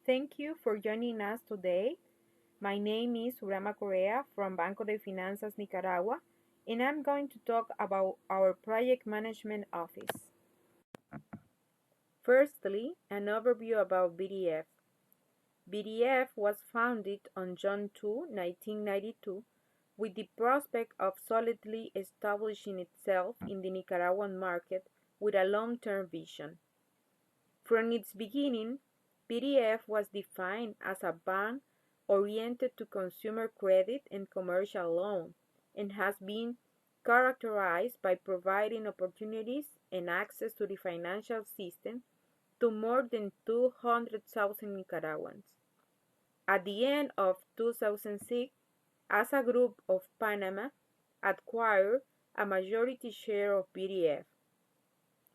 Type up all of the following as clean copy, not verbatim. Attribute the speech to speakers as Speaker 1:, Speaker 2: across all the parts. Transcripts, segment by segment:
Speaker 1: Thank you for joining us today. My name is Urama Correa from Banco de Finanzas, Nicaragua, and I'm going to talk about our project management office. Firstly, an overview about BDF. BDF was founded on June 2, 1992, with the prospect of solidly establishing itself in the Nicaraguan market with a long-term vision. From its beginning, BDF was defined as a bank oriented to consumer credit and commercial loan, and has been characterized by providing opportunities and access to the financial system to more than 200,000 Nicaraguans. At the end of 2006, ASA Group of Panama acquired a majority share of BDF,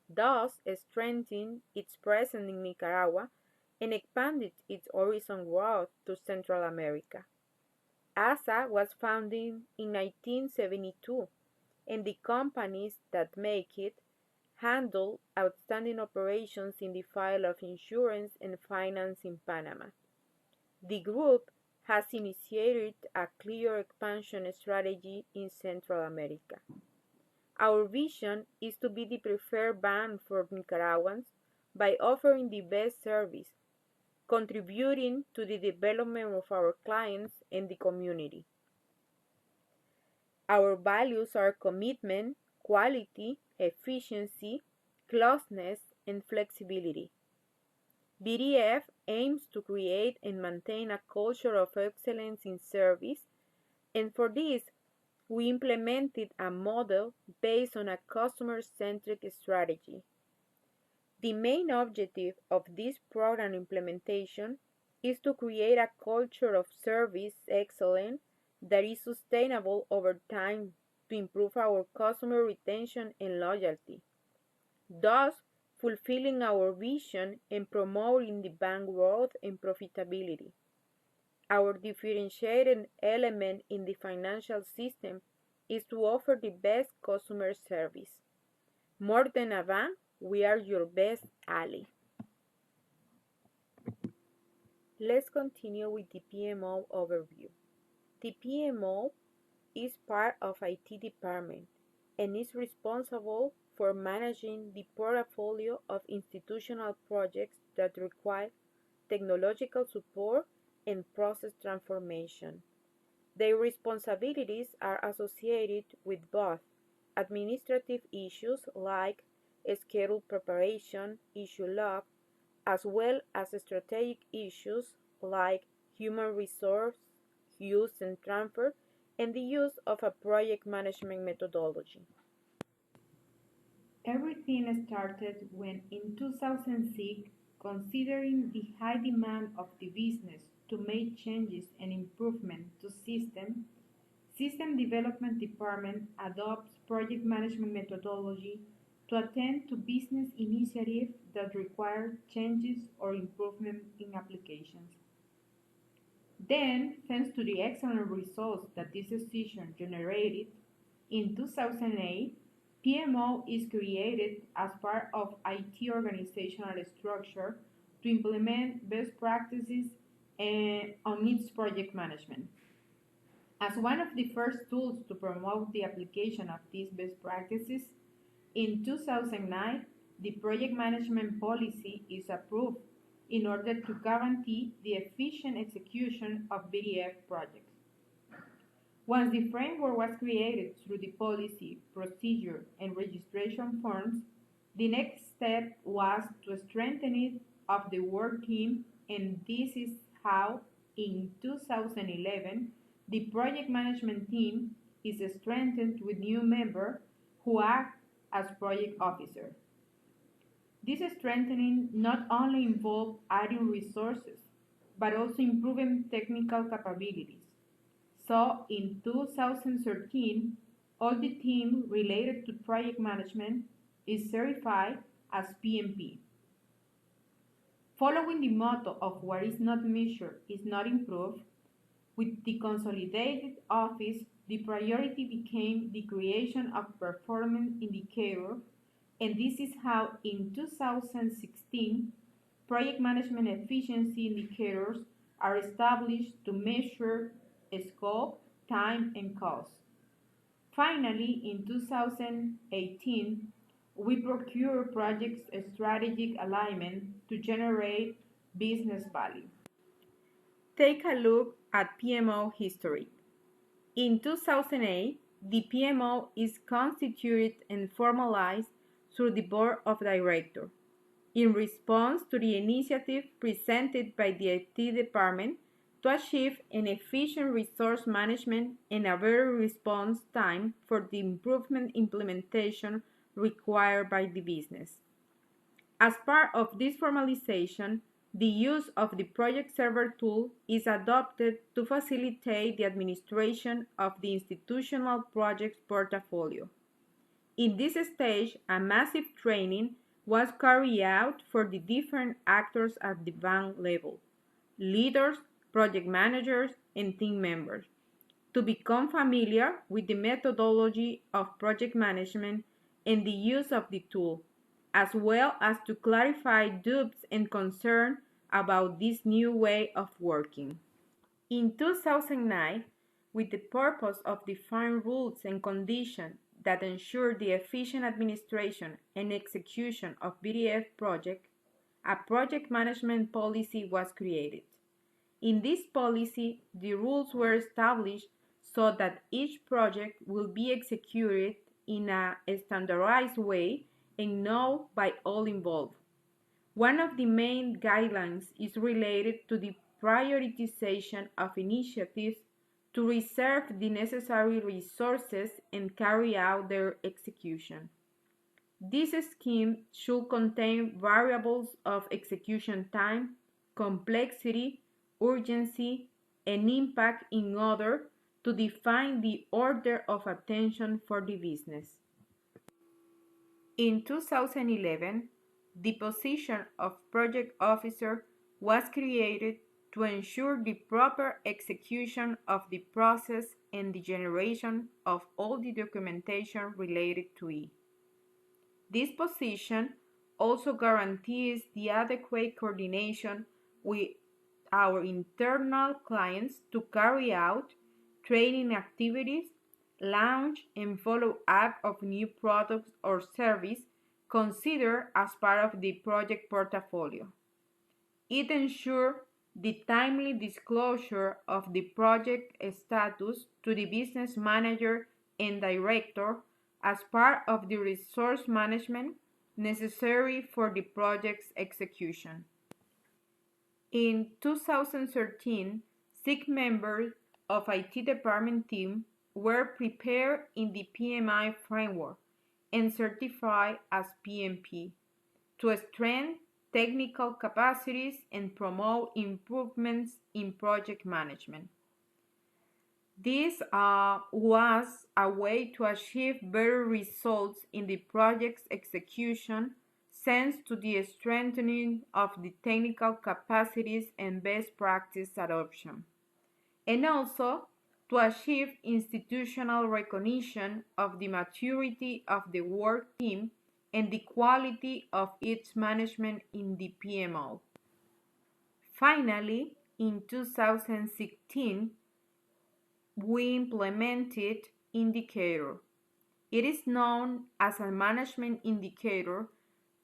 Speaker 1: thus strengthening its presence in Nicaragua and expanded its horizon growth to Central America. ASA was founded in 1972, and the companies that make it handle outstanding operations in the field of insurance and finance in Panama. The group has initiated a clear expansion strategy in Central America. Our vision is to be the preferred bank for Nicaraguans by offering the best service, contributing to the development of our clients and the community. Our values are commitment, quality, efficiency, closeness, and flexibility. BDF aims to create and maintain a culture of excellence in service, and for this, we implemented a model based on a customer-centric strategy. The main objective of this program implementation is to create a culture of service excellence that is sustainable over time to improve our customer retention and loyalty, thus fulfilling our vision and promoting the bank growth and profitability. Our differentiating element in the financial system is to offer the best customer service. More than a bank, we are your best ally. Let's continue with the PMO overview. The PMO is part of IT department and is responsible for managing the portfolio of institutional projects that require technological support and process transformation. Their responsibilities are associated with both administrative issues like schedule preparation, issue log, as well as strategic issues like human resource use and transfer, and the use of a project management methodology. Everything started when in 2006, considering the high demand of the business to make changes and improvement to System Development Department adopts project management methodology to attend to business initiatives that require changes or improvement in applications. Then, thanks to the excellent results that this decision generated, in 2008, PMO is created as part of IT organizational structure to implement best practices on its project management. As one of the first tools to promote the application of these best practices, in 2009, the project management policy is approved in order to guarantee the efficient execution of BDF projects. Once the framework was created through the policy, procedure, and registration forms, the next step was to strengthen it of the work team, and this is how, in 2011, the project management team is strengthened with new members who act as project officers. This strengthening not only involved adding resources, but also improving technical capabilities. So in 2013, all the team related to project management is certified as PMP. Following the motto of what is not measured is not improved, with the consolidated office, the priority became the creation of performance indicators, and this is how in 2016, project management efficiency indicators are established to measure scope, time, and cost. Finally, in 2018, we procure projects strategic alignment to generate business value. Take a look at PMO history. In 2008, the PMO is constituted and formalized through the Board of Directors in response to the initiative presented by the IT department to achieve an efficient resource management and a better response time for the improvement implementation required by the business. As part of this formalization, the use of the project server tool is adopted to facilitate the administration of the institutional projects portfolio. In this stage, a massive training was carried out for the different actors at the bank level, leaders, project managers, and team members, to become familiar with the methodology of project management and the use of the tool, as well as to clarify doubts and concerns about this new way of working. In 2009, with the purpose of defining rules and conditions that ensure the efficient administration and execution of BDF projects, a project management policy was created. In this policy, the rules were established so that each project will be executed in a standardized way and known by all involved. One of the main guidelines is related to the prioritization of initiatives to reserve the necessary resources and carry out their execution. This scheme should contain variables of execution time, complexity, urgency, and impact in order to define the order of attention for the business. In 2011, the position of project officer was created to ensure the proper execution of the process and the generation of all the documentation related to it. This position also guarantees the adequate coordination with our internal clients to carry out training activities, launch and follow up of new products or service considered as part of the project portfolio. It ensures the timely disclosure of the project status to the business manager and director as part of the resource management necessary for the project's execution. In 2013, 6 members of IT department team were prepared in the PMI framework and certified as PMP to strengthen technical capacities and promote improvements in project management. This was a way to achieve better results in the project's execution thanks to the strengthening of the technical capacities and best practice adoption, and also to achieve institutional recognition of the maturity of the work team and the quality of its management in the PMO. Finally, in 2016, we implemented indicator. It is known as a management indicator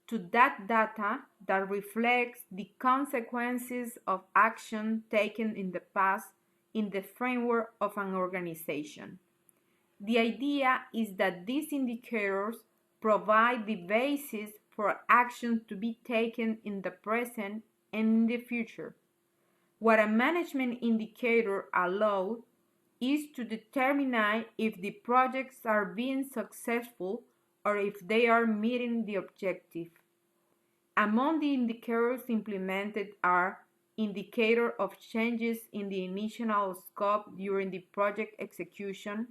Speaker 1: to that data that reflects the consequences of action taken in the past in the framework of an organization. The idea is that these indicators provide the basis for actions to be taken in the present and in the future. What a management indicator allows is to determine if the projects are being successful or if they are meeting the objective. Among the indicators implemented are indicator of changes in the initial scope during the project execution,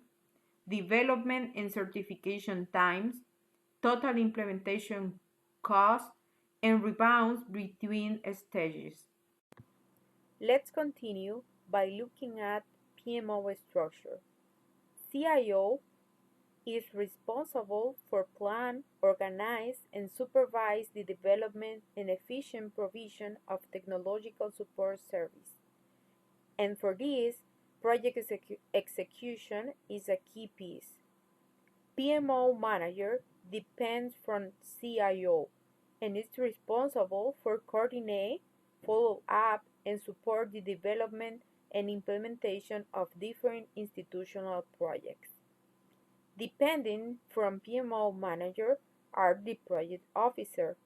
Speaker 1: development and certification times, total implementation cost, and rebounds between stages. Let's continue by looking at PMO structure. CIO is responsible for plan, organize, and supervise the development and efficient provision of technological support service. And for this, project execution is a key piece. PMO manager depends from CIO and is responsible for coordinate, follow up, and support the development and implementation of different institutional projects. Depending from PMO manager are the project officer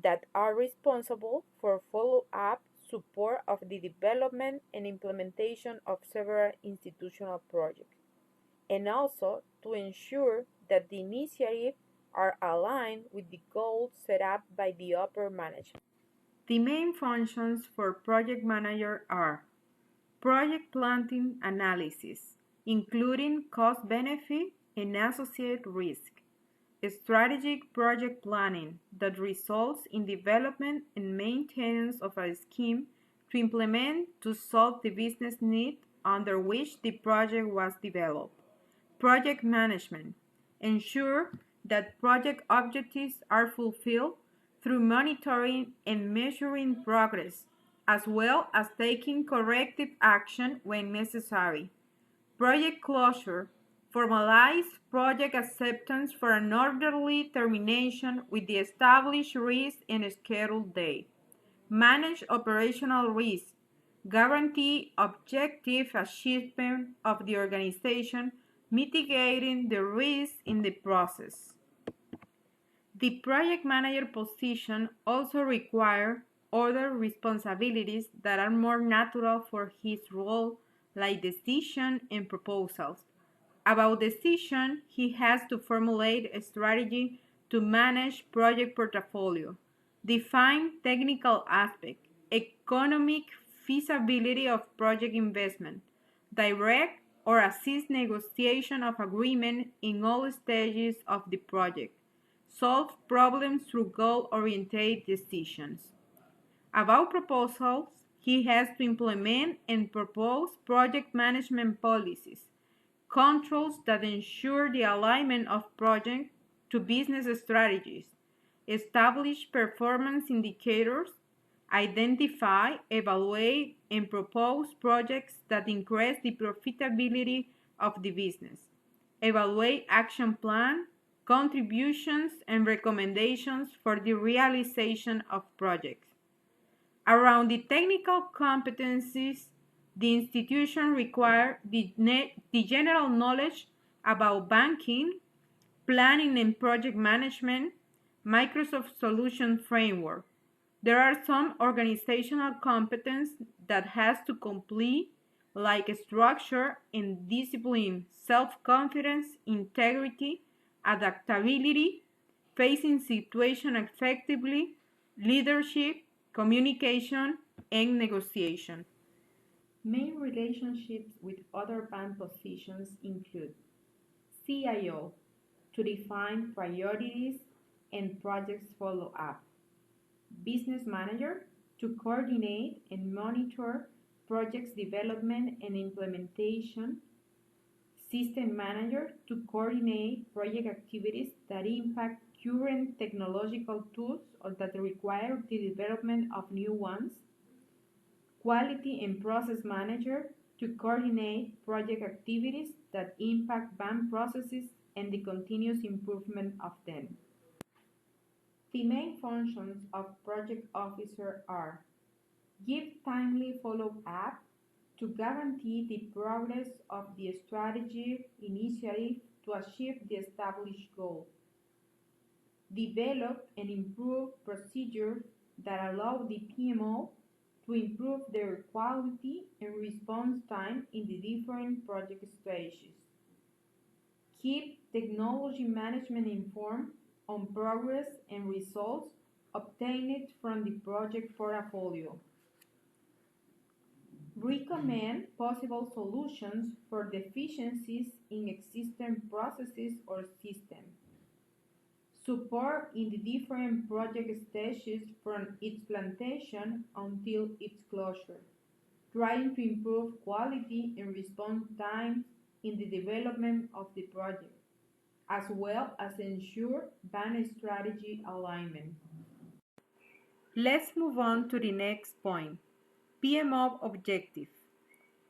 Speaker 1: that are responsible for follow-up support of the development and implementation of several institutional projects, and also to ensure that the initiatives are aligned with the goals set up by the upper management. The main functions for project manager are project planning analysis, including cost benefit and associated risk. Strategic project planning that results in development and maintenance of a scheme to implement to solve the business need under which the project was developed. Project management. Ensure that project objectives are fulfilled through monitoring and measuring progress, as well as taking corrective action when necessary. Project closure. Formalize project acceptance for an orderly termination with the established risk and scheduled date. Manage operational risk. Guarantee objective achievement of the organization, mitigating the risk in the process. The project manager position also requires other responsibilities that are more natural for his role, like decision and proposals. About decision, he has to formulate a strategy to manage project portfolio, define technical aspect, economic feasibility of project investment, direct or assist negotiation of agreement in all stages of the project, solve problems through goal-oriented decisions. About proposals, he has to implement and propose project management policies, controls that ensure the alignment of project to business strategies, establish performance indicators, identify, evaluate, and propose projects that increase the profitability of the business, evaluate action plan, contributions, and recommendations for the realization of projects. Around the technical competencies, the institution requires the general knowledge about banking, planning and project management, Microsoft Solution Framework. There are some organizational competence that has to complete, like structure and discipline, self-confidence, integrity, adaptability, facing situation effectively, leadership, communication, and negotiation. Main relationships with other bank positions include CIO to define priorities and projects follow-up, business manager to coordinate and monitor projects development and implementation, system manager to coordinate project activities that impact current technological tools or that require the development of new ones, quality and process manager to coordinate project activities that impact bank processes and the continuous improvement of them. The main functions of project officer are give timely follow-up to guarantee the progress of the strategy initiative to achieve the established goal, develop and improve procedures that allow the PMO to improve their quality and response time in the different project stages. Keep technology management informed on progress and results obtained from the project portfolio. Recommend possible solutions for deficiencies in existing processes or systems. Support in the different project stages from its plantation until its closure, trying to improve quality and response times in the development of the project. as well as ensure bank strategy alignment. Let's move on to the next point, PMO objective.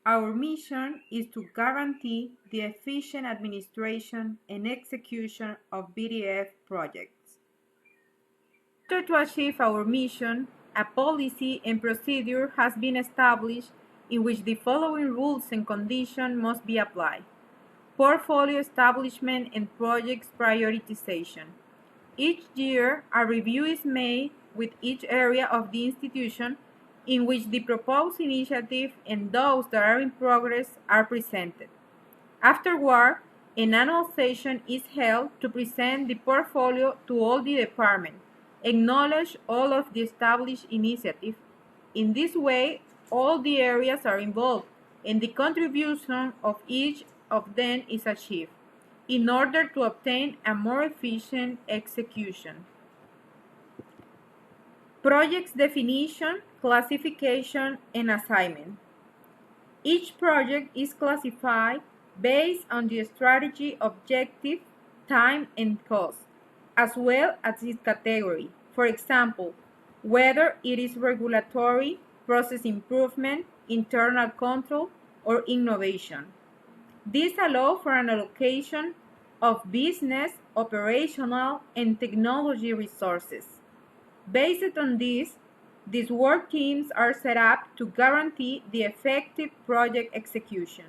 Speaker 1: Our mission is to guarantee the efficient administration and execution of BDF projects. In order to achieve our mission, a policy and procedure has been established in which the following rules and conditions must be applied. Portfolio establishment and projects prioritization. Each year, a review is made with each area of the institution in which the proposed initiative and those that are in progress are presented. Afterward, an annual session is held to present the portfolio to all the departments, acknowledge all of the established initiatives. In this way, all the areas are involved, and the contribution of each of them is achieved, in order to obtain a more efficient execution. Projects definition, classification, and assignment. Each project is classified based on the strategy, objective, time, and cost, as well as its category. For example, whether it is regulatory, process improvement, internal control, or innovation. This allows for an allocation of business, operational, and technology resources. Based on this, these work teams are set up to guarantee the effective project execution.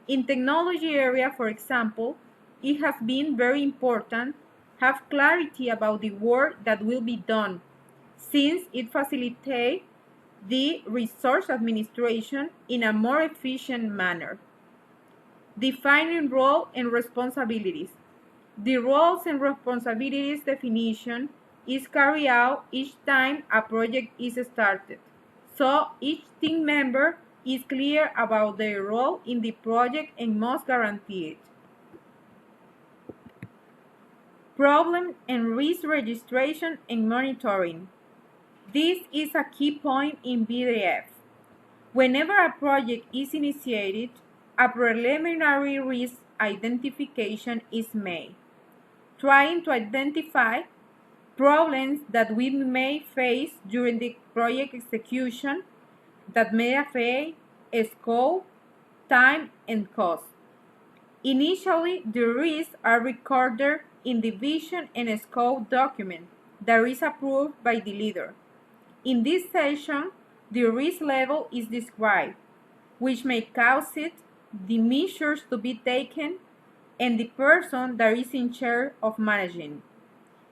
Speaker 1: In technology area, for example, it has been very important to have clarity about the work that will be done, since it facilitates the resource administration in a more efficient manner. Defining role and responsibilities. The roles and responsibilities definition is carried out each time a project is started, so each team member is clear about their role in the project and must guarantee it. Problem and risk registration and monitoring. This is a key point in BDF. Whenever a project is initiated, a preliminary risk identification is made, trying to identify problems that we may face during the project execution that may affect scope, time, and cost. Initially, the risks are recorded in the vision and scope document that is approved by the leader. In this section, the risk level is described, which may cause it, the measures to be taken, and the person that is in charge of managing.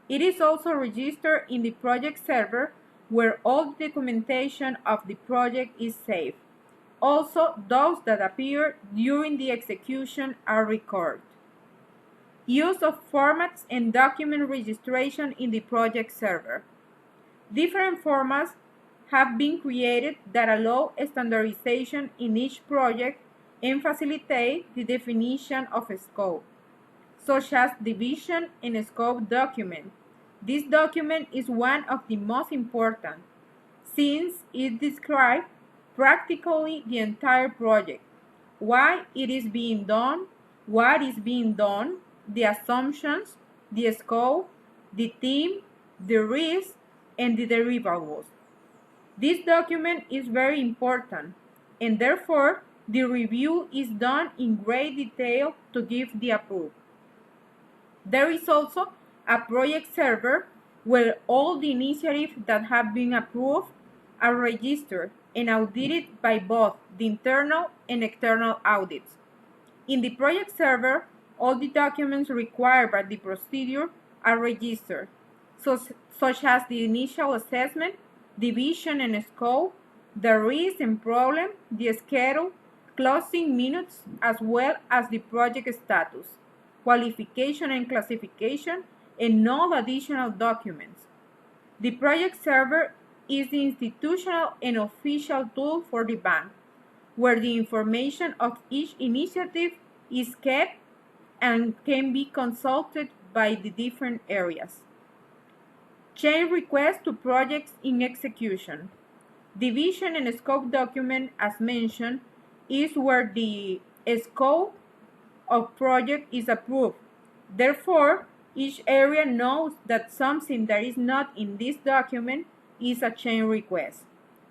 Speaker 1: It is also registered in the project server, where all the documentation of the project is saved. Also, those that appear during the execution are recorded. Use of formats and document registration in the project server. Different formats have been created that allow standardization in each project and facilitate the definition of a scope, such as the vision and scope document. This document is one of the most important, since it describes practically the entire project, why it is being done, what is being done, the assumptions, the scope, the team, the risk, and the deliverables. This document is very important, and therefore the review is done in great detail to give the approval. There is also a project server where all the initiatives that have been approved are registered and audited by both the internal and external audits. In the project server, all the documents required by the procedure are registered, such as the initial assessment, the vision and scope, the risk and problem, the schedule, closing minutes, as well as the project status, qualification and classification, and all additional documents. The project server is the institutional and official tool for the bank, where the information of each initiative is kept and can be consulted by the different areas. Change requests to projects in execution. The vision and scope document, as mentioned, is where the scope of project is approved, Therefore, each area knows that something that is not in this document is a change request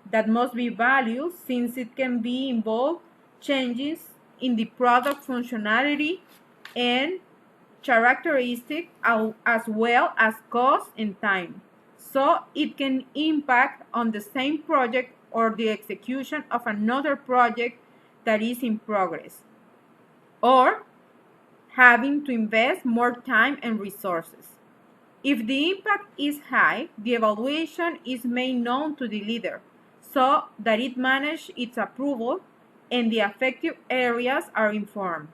Speaker 1: that must be valued since it can be involve changes in the product functionality and characteristic as well as cost and time. So it can impact on the same project or the execution of another project that is in progress, or having to invest more time and resources. If the impact is high, the evaluation is made known to the leader so that it manages its approval and the affected areas are informed.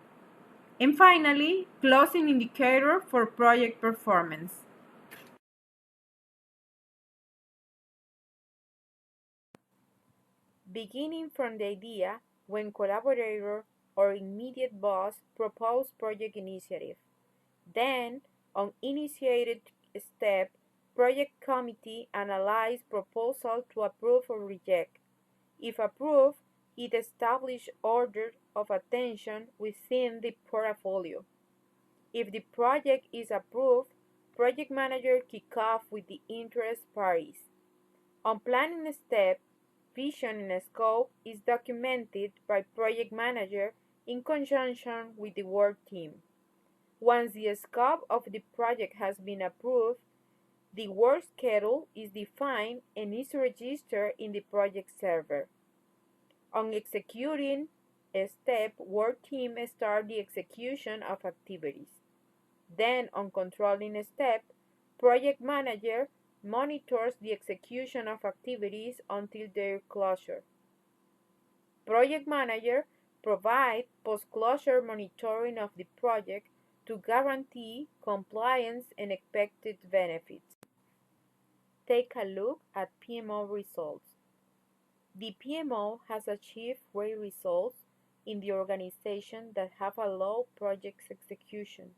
Speaker 1: And finally, closing indicator for project performance. Beginning from the idea when collaborator or immediate boss propose project initiative. Then, on initiated step, project committee analyze proposal to approve or reject. If approved, it establish order of attention within the portfolio. If the project is approved, project manager kick off with the interest parties. On planning step, vision and scope is documented by project manager in conjunction with the work team. Once the scope of the project has been approved, the work schedule is defined and is registered in the project server. On executing a step, work team start the execution of activities. Then on controlling a step, project manager monitors the execution of activities until their closure. Project manager provides post-closure monitoring of the project to guarantee compliance and expected benefits. Take a look at PMO results. The PMO has achieved great results in the organization that have allowed project execution,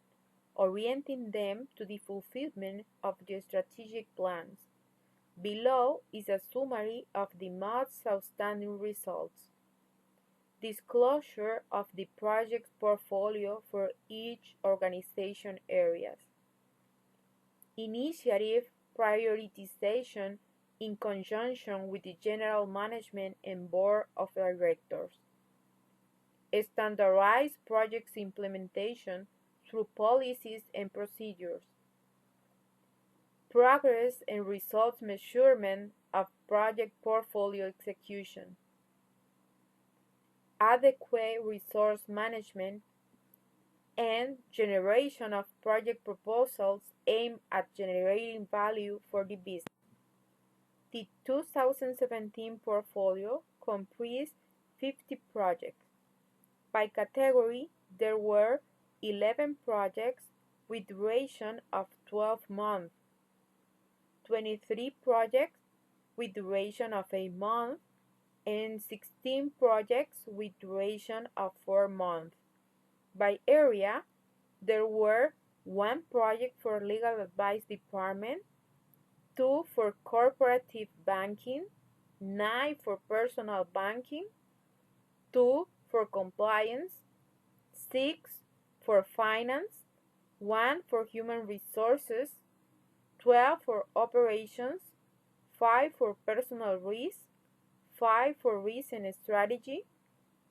Speaker 1: orienting them to the fulfillment of the strategic plans. Below is a summary of the most outstanding results. Disclosure of the project portfolio for each organization areas. Initiative prioritization in conjunction with the general management and board of directors. Standardized projects implementation through policies and procedures. Progress and results measurement of project portfolio execution. Adequate resource management and generation of project proposals aimed at generating value for the business. The 2017 portfolio comprised 50 projects. By category, there were 11 projects with duration of 12 months, 23 projects with duration of a month, and 16 projects with duration of 4 months. By area, there were 1 project for legal advice department, 2 for corporative banking, 9 for personal banking, 2 for compliance, 6 for finance, 1 for human resources, 12 for operations, 5 for personal risk, 5 for risk and strategy,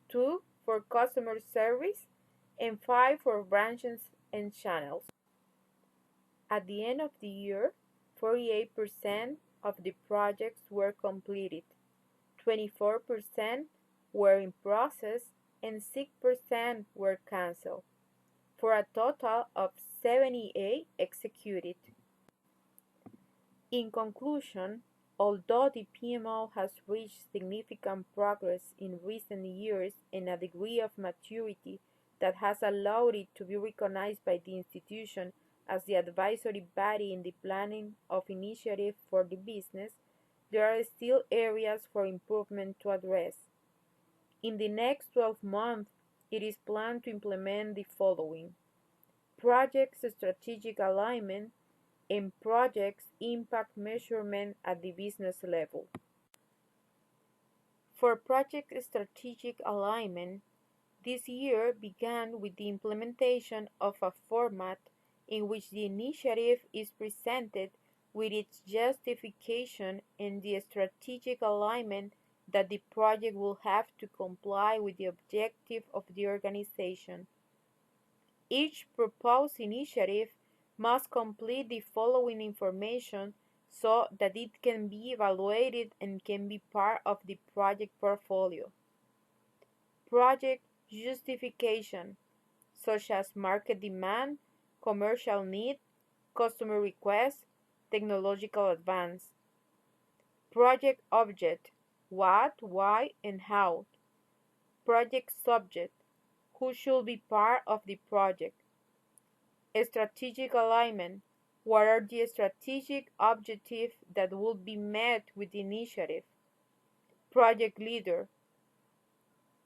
Speaker 1: 2 for customer service, and 5 for branches and channels. At the end of the year, 48% of the projects were completed, 24% were in process, and 6% were canceled, for a total of 78 executed. In conclusion, although the PMO has reached significant progress in recent years and a degree of maturity that has allowed it to be recognized by the institution as the advisory body in the planning of initiatives for the business, there are still areas for improvement to address. In the next 12 months, it is planned to implement the following: projects strategic alignment and projects impact measurement at the business level. For project strategic alignment, this year began with the implementation of a format in which the initiative is presented with its justification and the strategic alignment that the project will have to comply with the objective of the organization. Each proposed initiative must complete the following information so that it can be evaluated and can be part of the project portfolio. Project justification, such as market demand, commercial need, customer request, technological advance. Project object, what, why, and how. Project subject, who should be part of the project. Strategic alignment, what are the strategic objectives that will be met with the initiative. Project leader,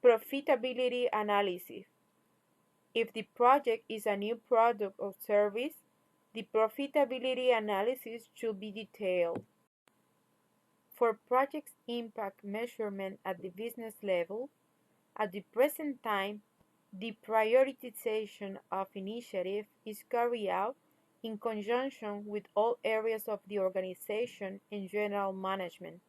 Speaker 1: profitability analysis. If the project is a new product or service, the profitability analysis should be detailed. For project impact measurement at the business level, at the present time, the prioritization of initiative is carried out in conjunction with all areas of the organization and general management.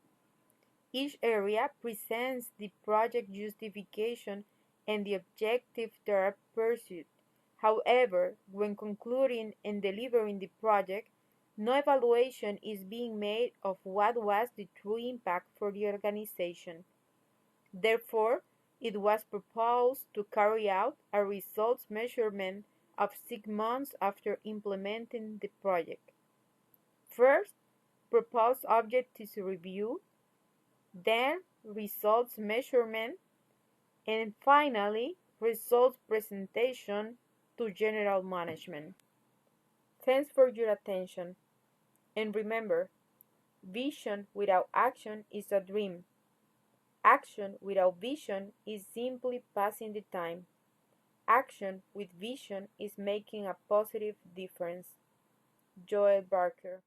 Speaker 1: Each area presents the project justification and the objectives that are pursued. However, when concluding and delivering the project, no evaluation is being made of what was the true impact for the organization. Therefore, it was proposed to carry out a results measurement of 6 months after implementing the project. First, proposed objectives review, then results measurement, and finally, results presentation to general management. Thanks for your attention. And remember, vision without action is a dream. Action without vision is simply passing the time. Action with vision is making a positive difference. Joel Barker.